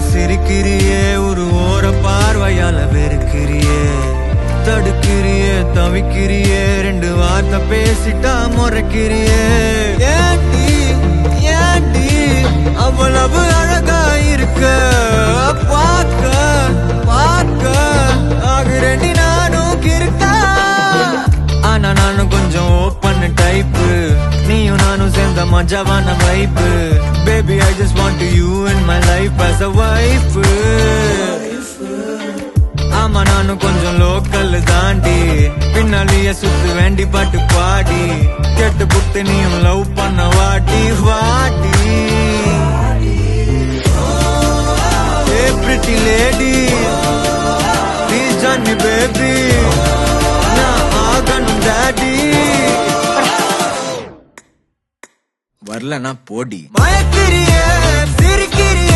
சிரிக்கிறியே ஒரு ஓர பார்வையால வெறுக்கிறியே தடுக்கிறியே தவிக்கிறியே ரெண்டு வார்த்தை பேசிட்டா முறைக்கிறியே ஏண்டி ஏண்டி அவ்வளவு அழகா இருக்க பார்க்க பார்க்க ஆகுறேண்டி நானும் கிறுக்க ஆனா நானும் கொஞ்சம் ஓப்பன் டைப்பு நீயும் நானும் சேர்ந்த மஜாவான வைப்பு Baby I just want you in my life as a wife ஆமா நானும் கொஞ்சம் லோக்கல் தாண்டி பின்னாலேயே சுத்து வேண்டி பாட்டு பாடி கேட்டு புட்டு நீயும் லவ் பண்ண வாட்டி வாட்டி Hey pretty lady please join me baby நான் ஆகணும் daddy வரலனா போடி மயக்கிறியே சிரிக்கிறியே